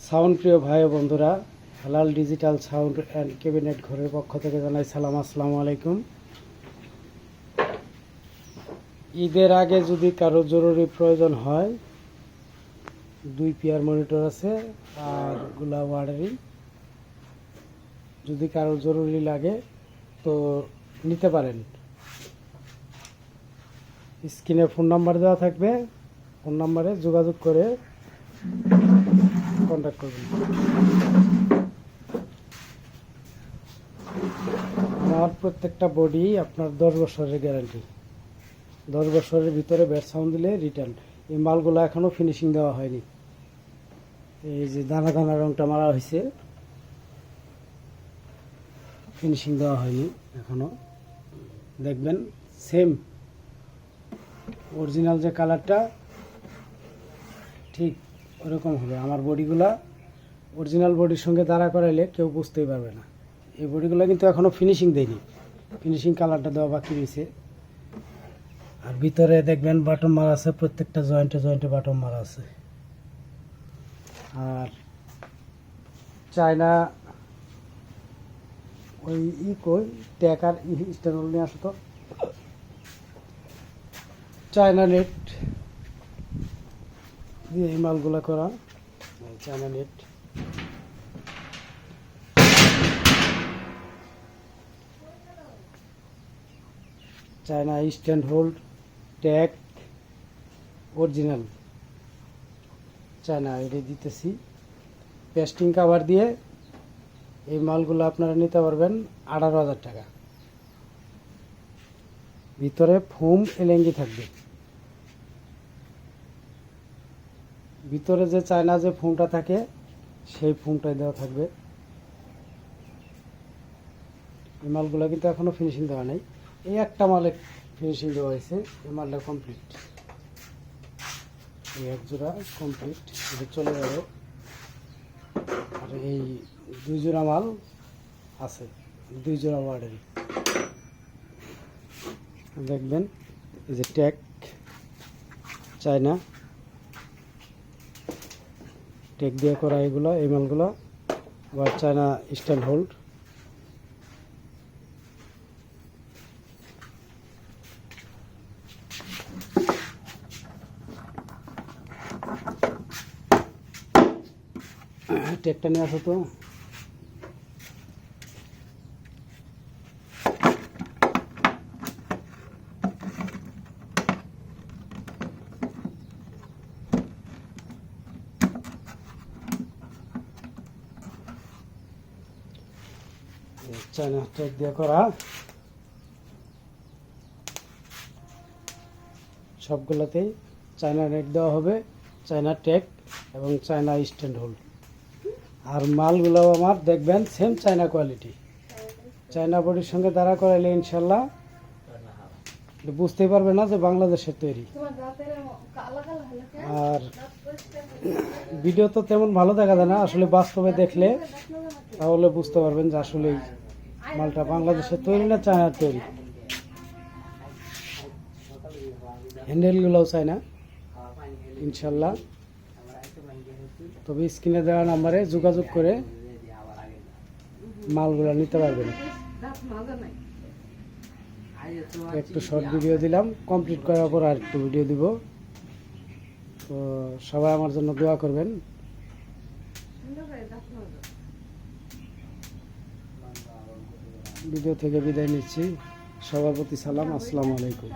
Sound প্রিয় ভাই ও বন্ধুরা, হালাল ডিজিটাল সাউন্ড অ্যান্ড ক্যাবিনেট ঘরের পক্ষ থেকে জানাই সালাম, আসসালামু আলাইকুম। ঈদের আগে যদি কারো জরুরি প্রয়োজন হয়, 2 পেয়ার মনিটর আছে আর গুলা ওয়ার্ডারিং। যদি কারো জরুরি লাগে তো নিতে পারেন। স্ক্রিনে ফোন নাম্বার দেওয়া থাকবে, ফোন নাম্বারে যোগাযোগ করে কন্ট্যাক্ট করবেন। আমার প্রত্যেকটা বডি আপনার 10 বছরের গ্যারান্টি। 10 বছরের ভিতরে ব্যাড সাউন্ড দিলে রিটার্ন। এই মালগুলো এখনও ফিনিশিং দেওয়া হয়নি। এই যে দানা দানা রংটা মারা হয়েছে, ফিনিশিং দেওয়া হয়নি এখনো। দেখবেন সেম অরিজিনাল যে কালারটা ঠিক ওরকম হবে। আমার বডিগুলা অরিজিনাল বডির সঙ্গে দাঁড়া করাইলে কেউ বুঝতেই পারবে না। এই বডিগুলো কিন্তু এখনও ফিনিশিং দেয়নি, ফিনিশিং কালারটা দেওয়া বাকি রয়েছে। আর ভিতরে দেখবেন বাটন মারা আছে, প্রত্যেকটা জয়েন্টে জয়েন্টে বাটন মারা আছে। আর চায়না ওই কই ট্যাকার স্ট্যান্ড নিয়ে আসো তো। চায়না নেট দিয়ে এই মালগুলা করা, China net. China stand hold tag original China এটা দিতেছি। পেস্টিং কাভার দিয়ে এই মালগুলো আপনারা নিতে পারবেন 18,000 টাকা। ভিতরে ফোম এলেঙ্গি থাকবে। ভিতরে যে চায়না যে ফোমটা থাকে সেই ফোমটাই দেওয়া থাকবে। এই মালগুলো কিন্তু এখনো ফিনিশিং দেওয়া নেই। এই একটা মালে ফিনিশিং দেওয়া হয়েছে, এই মালটা কমপ্লিট। এই এক জোড়া কমপ্লিট, এটা চলে যাবে। আর এই 2 জোড়া মাল আছে, 2 জোড়া ওয়ার্ডারি। দেখবেন এই যে ট্যাগ চায়না ট্যাগ দিয়ে করা এগুলো, এই মালগুলো আবার চায়না স্ট্যান্ড হোল্ড। ট্যাগটা নিয়ে আসো তো। চায়না ট্যাগ দিয়ে করা সবগুলোতেই চায়না নেট দেওয়া হবে, চায়না ট্যাগ এবং চায়না স্ট্যান্ড হোল্ড। আর মালগুলো আমার দেখবেন সেম চায়না কোয়ালিটি। চায়না বডির সঙ্গে দাঁড়া করাইলে ইনশাল্লাহ বুঝতেই পারবে না যে বাংলাদেশের তৈরি। আর ভিডিও তো তেমন ভালো দেখা যায় না, আসলে বাস্তবে দেখলে তাহলে বুঝতে পারবেন যে আসলে মালটা বাংলাদেশের তৈরি না চায়নার তৈরি। হ্যান্ডেলগুলোও চায়না ইনশাল্লাহ। তবে স্ক্রিনে দেওয়া নাম্বারে যোগাযোগ করে মালগুলো নিতে পারবেন। একটু শর্ট ভিডিও দিলাম, কমপ্লিট করার পর আর একটু ভিডিও দিব। তো সবাই আমার জন্য দোয়া করবেন। ভিডিও থেকে বিদায় নিচ্ছি। সবার প্রতি সালাম, আসসালামু আলাইকুম।